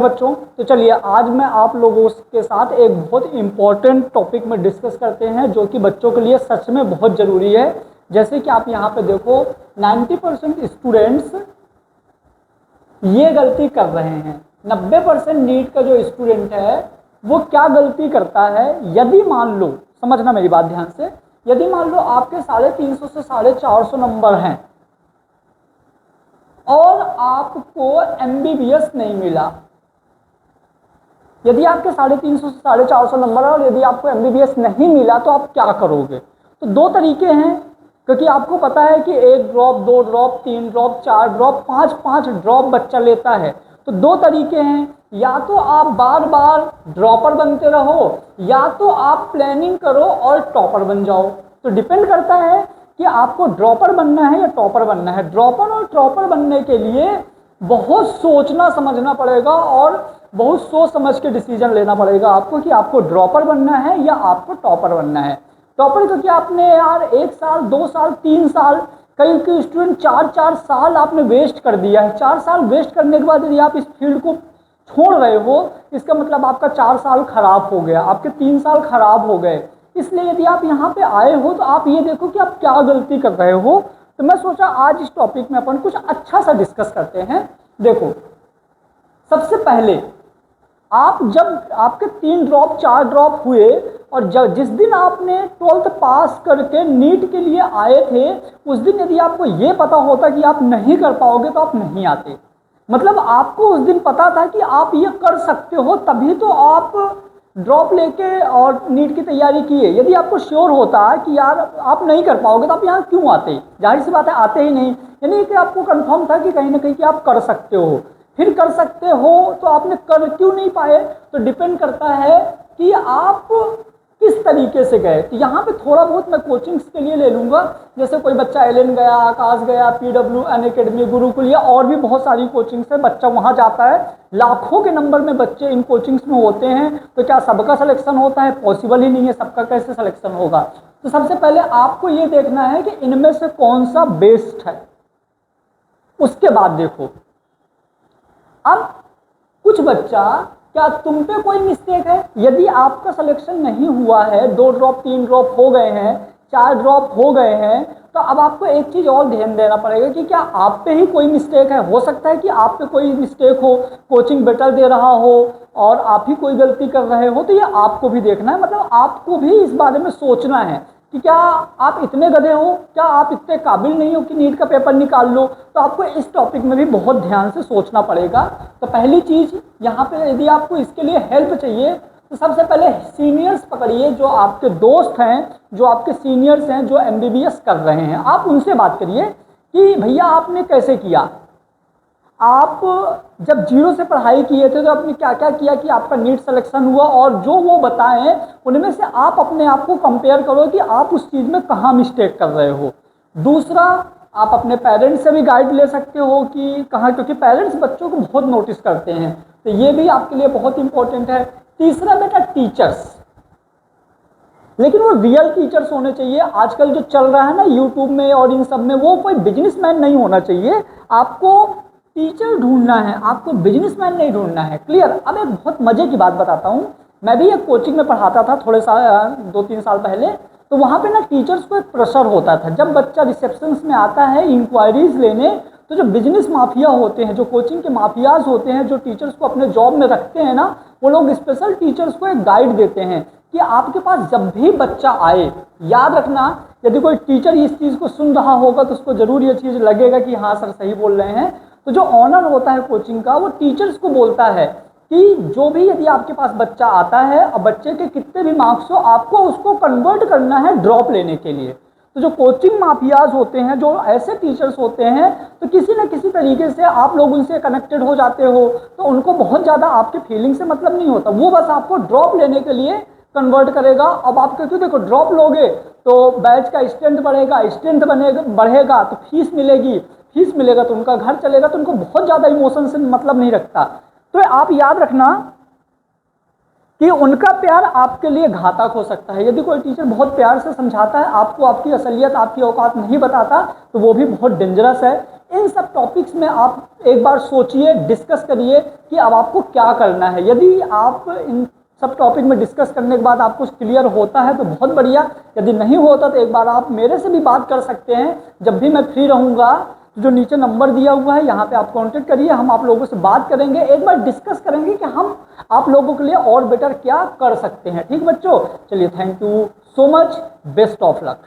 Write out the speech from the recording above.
बच्चों, तो चलिए आज मैं आप लोगों के साथ एक बहुत इम्पोर्टेंट टॉपिक में डिस्कस करते हैं जो कि बच्चों के लिए सच में बहुत ज़रूरी है। जैसे कि आप यहाँ पे देखो 90% स्टूडेंट्स ये गलती कर रहे हैं। 90% नीट का जो स्टूडेंट है वो क्या गलती करता है, यदि मान लो, समझना मेरी बात ध्यान से, यदि मान लो आपके 350 से 450 नंबर हैं और आपको MBBS नहीं मिला, यदि आपके 350 से 450 नंबर है और यदि आपको MBBS नहीं मिला तो आप क्या करोगे? तो दो तरीके हैं, क्योंकि आपको पता है कि 1 drop, 2 drop, 3 drop, 4 drop, 5 drop बच्चा लेता है। तो दो तरीके हैं, या तो आप बार बार ड्रॉपर बनते रहो या तो आप प्लानिंग करो और टॉपर बन जाओ। तो डिपेंड करता है कि आपको ड्रॉपर बनना है या टॉपर बनना है। ड्रॉपर और टॉपर बनने के लिए बहुत सोचना समझना पड़ेगा और बहुत सोच समझ के डिसीजन लेना पड़ेगा आपको कि आपको ड्रॉपर बनना है या आपको टॉपर बनना है। टॉपर क्योंकि आपने यार 1 साल, 2 साल, 3 साल, कई स्टूडेंट 4 साल आपने वेस्ट कर दिया है। 4 साल वेस्ट करने के बाद यदि आप इस फील्ड को छोड़ रहे हो, इसका मतलब आपका 4 साल खराब हो गया, आपके 3 साल खराब हो गए। इसलिए यदि आप यहाँ पे आए हो तो आप ये देखो कि आप क्या गलती कर रहे हो। तो मैं सोचा आज इस टॉपिक में अपन कुछ अच्छा सा डिस्कस करते हैं। देखो, सबसे पहले आप जब आपके 3 ड्रॉप 4 ड्रॉप हुए और जिस दिन आपने 12th पास करके नीट के लिए आए थे, उस दिन यदि आपको ये पता होता कि आप नहीं कर पाओगे तो आप नहीं आते। मतलब आपको उस दिन पता था कि आप ये कर सकते हो, तभी तो आप ड्रॉप लेके और नीट की तैयारी किए। यदि आपको श्योर होता कि यार आप नहीं कर पाओगे तो आप यहाँ क्यों आते? जाहिर सी बात है आते ही नहीं। यानी कि आपको कंफर्म था कि कहीं ना कहीं कि आप कर सकते हो। फिर कर सकते हो तो आपने कर क्यों नहीं पाए? तो डिपेंड करता है कि आप किस तरीके से गए। तो यहाँ पे थोड़ा बहुत मैं कोचिंग्स के लिए ले लूँगा, जैसे कोई बच्चा एलन गया, आकाश गया, PW अनअकैडमी, गुरुकुल, या और भी बहुत सारी कोचिंग्स है, बच्चा वहाँ जाता है। लाखों के नंबर में बच्चे इन कोचिंग्स में होते हैं। तो क्या सबका सिलेक्शन होता है? पॉसिबल ही नहीं है, सबका कैसे सिलेक्शन होगा। तो सबसे पहले आपको ये देखना है कि इनमें से कौन सा बेस्ट है, उसके बाद देखो। अब कुछ बच्चा, क्या तुम पे कोई मिस्टेक है? यदि आपका सिलेक्शन नहीं हुआ है, 2 ड्रॉप 3 ड्रॉप हो गए हैं, 4 ड्रॉप हो गए हैं, तो अब आपको एक चीज और ध्यान देना पड़ेगा कि क्या आप पे ही कोई मिस्टेक है। हो सकता है कि आप पे कोई मिस्टेक हो, कोचिंग बेटर दे रहा हो और आप ही कोई गलती कर रहे हो, तो ये आपको भी देखना है। मतलब आपको भी इस बारे में सोचना है कि क्या आप इतने गधे हो, क्या आप इतने काबिल नहीं हो कि नीट का पेपर निकाल लो। तो आपको इस टॉपिक में भी बहुत ध्यान से सोचना पड़ेगा। तो पहली चीज़ यहाँ पे, यदि आपको इसके लिए हेल्प चाहिए तो सबसे पहले सीनियर्स पकड़िए, जो आपके दोस्त हैं, जो आपके सीनियर्स हैं, जो MBBS कर रहे हैं, आप उनसे बात करिए कि भैया आपने कैसे किया, आप जब 0 से पढ़ाई किए थे तो आपने क्या क्या किया कि आपका नीट सिलेक्शन हुआ, और जो वो बताएं उनमें से आप अपने आप को कंपेयर करो कि आप उस चीज़ में कहाँ मिस्टेक कर रहे हो। दूसरा, आप अपने पेरेंट्स से भी गाइड ले सकते हो कि कहाँ, क्योंकि पेरेंट्स बच्चों को बहुत नोटिस करते हैं, तो ये भी आपके लिए बहुत इंपॉर्टेंट है। तीसरा बेटा, टीचर्स, लेकिन वो रियल टीचर्स होने चाहिए। आजकल जो चल रहा है ना यूट्यूब में और इन सब में, वो कोई बिजनेसमैन नहीं होना चाहिए। आपको टीचर ढूंढना है, आपको बिजनेसमैन नहीं ढूंढना है। क्लियर? अब एक बहुत मजे की बात बताता हूँ। मैं भी एक कोचिंग में पढ़ाता था थोड़े साल, 2-3 साल पहले। तो वहाँ पे ना टीचर्स को एक प्रेशर होता था, जब बच्चा रिसेप्शन में आता है इंक्वायरीज लेने, तो जो बिजनेस माफिया होते हैं, जो कोचिंग के माफियाज होते हैं, जो टीचर्स को अपने जॉब में रखते हैं ना, वो लोग स्पेशल टीचर्स को एक गाइड देते हैं कि आपके पास जब भी बच्चा आए, याद रखना, यदि कोई टीचर इस चीज़ को सुन रहा होगा तो उसको जरूर ये चीज़ लगेगा कि हाँ सर सही बोल रहे हैं। तो जो ऑनर होता है कोचिंग का, वो टीचर्स को बोलता है कि जो भी यदि आपके पास बच्चा आता है और बच्चे के कितने भी मार्क्स हो, आपको उसको कन्वर्ट करना है ड्रॉप लेने के लिए। तो जो कोचिंग माफियाज होते हैं, जो ऐसे टीचर्स होते हैं, तो किसी न किसी तरीके से आप लोग उनसे कनेक्टेड हो जाते हो, तो उनको बहुत ज़्यादा आपके फीलिंग से मतलब नहीं होता, वो बस आपको ड्रॉप लेने के लिए कन्वर्ट करेगा। अब आप क्योंकि देखो, ड्रॉप लोगे तो बैच का स्ट्रेंथ बढ़ेगा, स्ट्रेंथ बढ़ेगा तो फीस मिलेगी, फीस मिलेगा तो उनका घर चलेगा, तो उनको बहुत ज़्यादा इमोशन से मतलब नहीं रखता। तो आप याद रखना कि उनका प्यार आपके लिए घातक हो सकता है। यदि कोई टीचर बहुत प्यार से समझाता है आपको, आपकी असलियत, आपकी औकात नहीं बताता, तो वो भी बहुत डेंजरस है। इन सब टॉपिक्स में आप एक बार सोचिए, डिस्कस करिए कि अब आपको क्या करना है। यदि आप इन सब टॉपिक में डिस्कस करने के बाद आपको क्लियर होता है तो बहुत बढ़िया, यदि नहीं होता तो एक बार आप मेरे से भी बात कर सकते हैं। जब भी मैं फ्री रहूँगा तो जो नीचे नंबर दिया हुआ है यहाँ पे आप कांटेक्ट करिए, हम आप लोगों से बात करेंगे, एक बार डिस्कस करेंगे कि हम आप लोगों के लिए और बेटर क्या कर सकते हैं। ठीक बच्चों, चलिए thank you so much, best of luck.